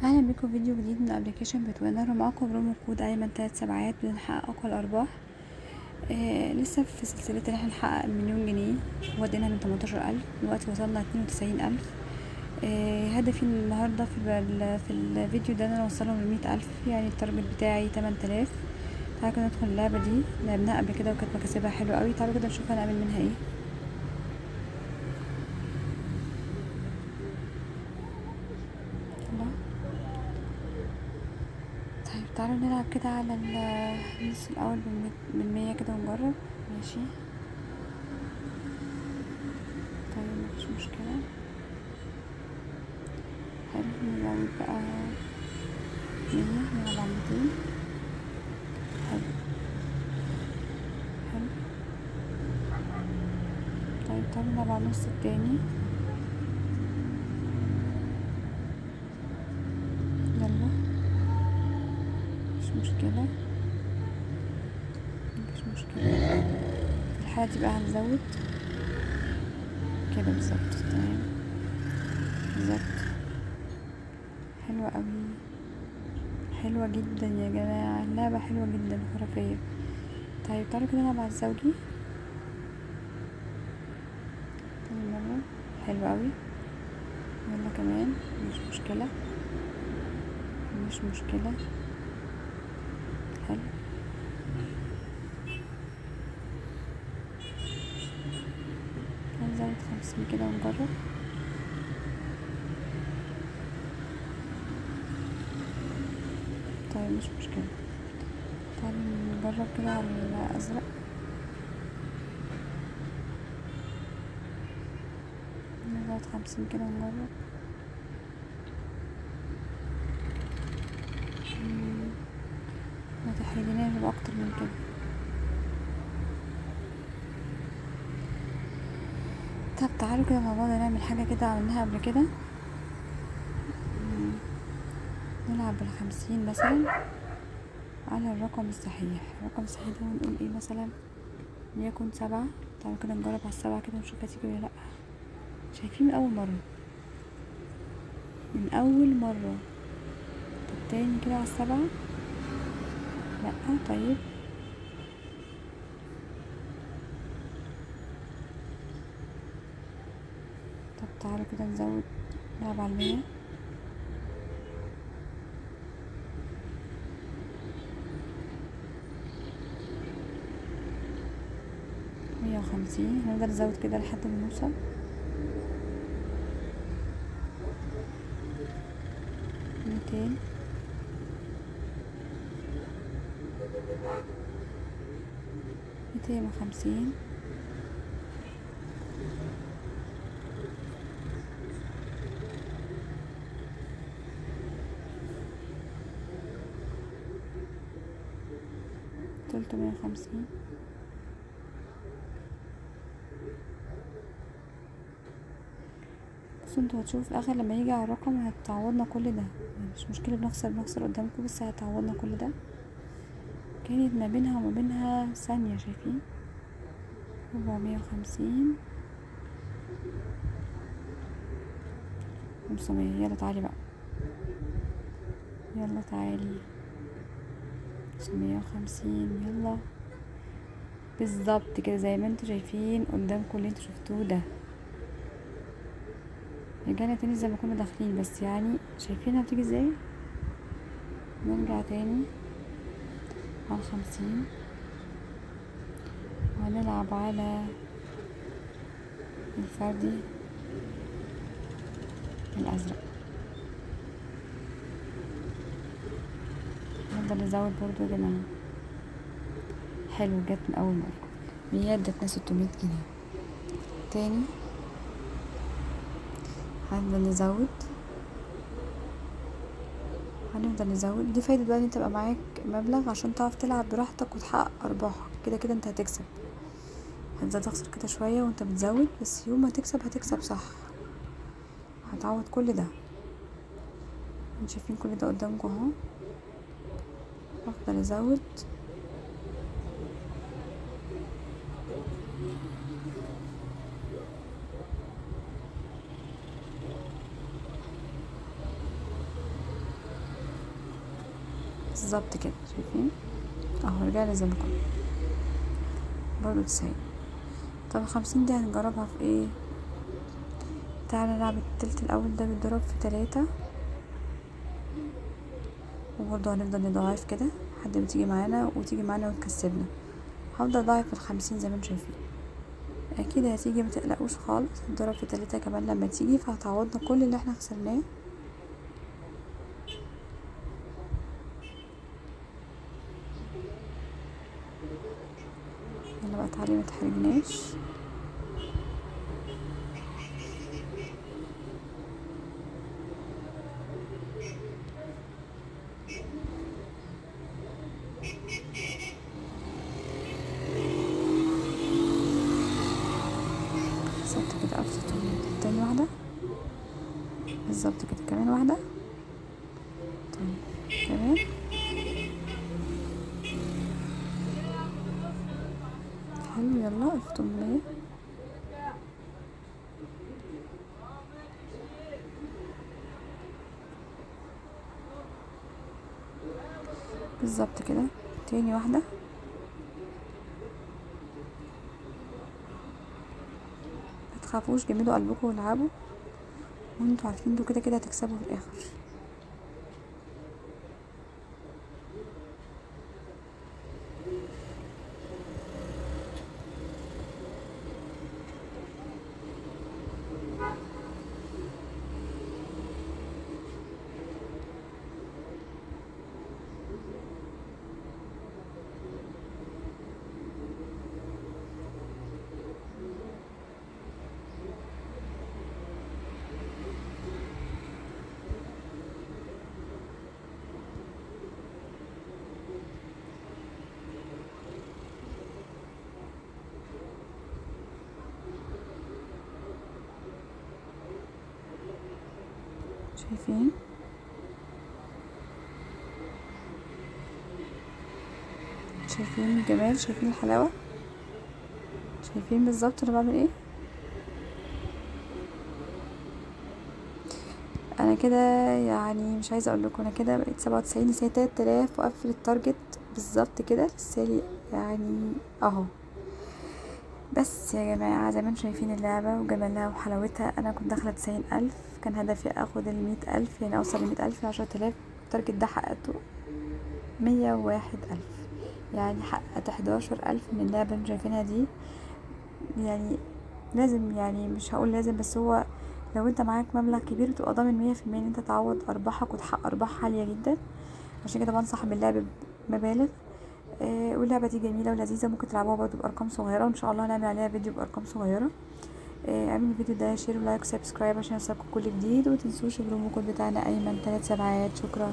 اهلا بكم في فيديو جديد من ابلكيشن بتوينر، ومعاكم برومو كود ايمن 3 سبعات بنحقق اقوى الارباح. لسه في سلسله ان احنا نحقق مليون جنيه، ودينا من 18,000 دلوقتي وصلنا 92,000. هدفي النهارده في الفيديو ده ان انا اوصلهم ل100,000، يعني التارجت بتاعي 8,000. تعالوا كده ندخل اللعبه دي، لعبناها قبل كده وكانت مكاسبها حلوه قوي. تعالوا كده نشوف هنعمل منها ايه. يلا. طيب تعالوا نلعب كده على النص الاول بالمية كده ونجرب. ماشي. طيب مفيش مشكلة. حلو، نزود بقى 100، نلعب على 200. حلو حلو. طيب تعالوا نلعب على النص التاني. يلا، مفيش مشكلة مفيش مشكلة. في الحالة دي بقى هنزود كده بالظبط. تمام بالظبط. حلوة اوي، حلوة جدا يا جماعة، اللعبة حلوة جدا خرافية. طيب تعالوا كده نلعب على الزوجي تاني مرة. حلوة اوي. يلا كمان، مش مشكلة مش مشكلة. حلو. هنزود 50 كده ونجرب. طيب مش مشكلة. تعالوا نجرب كده على الأزرق. نزود 50 كده ونجرب. ما تحرجناش بأكتر من كده. طب تعالوا كده مع بعض نعمل حاجة كده عملناها قبل كده. نلعب بال50 مثلا على الرقم الصحيح. الرقم الصحيح ده ونقول ايه مثلا، ليكن 7. تعالوا كده نجرب على ال7 كده نشوف هتيجي ولا لأ. شايفين من أول مرة، من أول مرة. طب تاني كده على ال7. لأ. طيب طب تعالوا كده نزود، نلعب على 100. 150. هنفضل نزود كده لحد ما نوصل 200. 250. 350. بصوا انتوا هتشوفوا في الاخر لما يجي على الرقم هتعوضنا كل ده، يعني مش مشكلة بنخسر قدامكم، بس هتعوضنا كل ده. كانت ما بينها وما بينها ثانية، شايفين؟ 450. 500. يلا تعالي بقى، يلا تعالي. 950. يلا بالظبط كده زي ما انتوا شايفين قدامكم اللي انتوا شفتوه ده. رجعنا تاني زي ما كنا داخلين، بس يعني شايفينها بتيجي ازاي. نرجع تاني على 50 وهنلعب على الفردي الأزرق. نفضل نزود برضو يا جماعة. حلو، جت من أول مرة. 100 ادتنا 600 جنيه. تاني هنفضل نزود. دي فايدة بقى ان انت تبقى معاك مبلغ عشان تعرف تلعب براحتك وتحقق ارباحك. كده كده انت هتكسب، هتخسر كده شوية وانت بتزود، بس يوم ما هتكسب صح، هتعوض كل ده. انتوا شايفين كل ده قدامكم اهو. افضل ازود. بالظبط كده، شايفين اهو رجعنا زي ما كنا برضو 90. طب 50 دي هنجربها في ايه؟ تعالى نلعب التلت الاول ده بيتضرب في 3، وبرضو هنفضل نضاعف كده لحد ما تيجي معانا وتكسبنا. هفضل اضاعف ال50 زي ما انتم شايفين. اكيد هتيجي، متقلقوش خالص، هتضرب في 3 كمان لما تيجي، فهتعوضنا كل اللي احنا خسرناه. يلا بقى تعالي متحرجناش. بالظبط كده، قفزة تاني واحدة، بالظبط كده، كمان واحدة. طيب كمان، حلو، يلا 1800. بالظبط كده، تاني واحدة. متخافوش، جمدوا قلبكم والعبوا، وانتوا عارفين انتوا كده كده هتكسبوا في الاخر. شايفين شايفين الجمال، شايفين الحلاوة، شايفين بالظبط انا بعمل ايه. انا كده يعني مش عايزه اقول لكم، انا كده بقيت 97، لسه 3000 واقفل التارجت بالظبط كده، لسه يعني اهو. بس يا جماعه زي ما انتم شايفين اللعبه وجمالها وحلاوتها، انا كنت داخله 90,000، كان هدفي اخد 100,000، يعني اوصل ل100,000، 10,000. التارجت ده حققته 101,000، يعني حققت 11,000 من اللعبه اللي شايفينها دي. يعني لازم، يعني مش هقول لازم، بس هو لو انت معاك مبلغ كبير تبقى ضامن 100% ان انت تعوض ارباحك وتحقق ارباح عالية جدا. عشان كده بنصح باللعب بمبالغ. واللعبة دي جميلة ولذيذة، ممكن تلعبوها برضو بارقام صغيرة، وان شاء الله هنعمل عليها فيديو بارقام صغيرة. اعملوا الفيديو ده شير ولايك وسبسكرايب عشان يوصلكوا كل جديد، ومتنسوش البرومو كود بتاعنا ايمن 3 7. شكرا.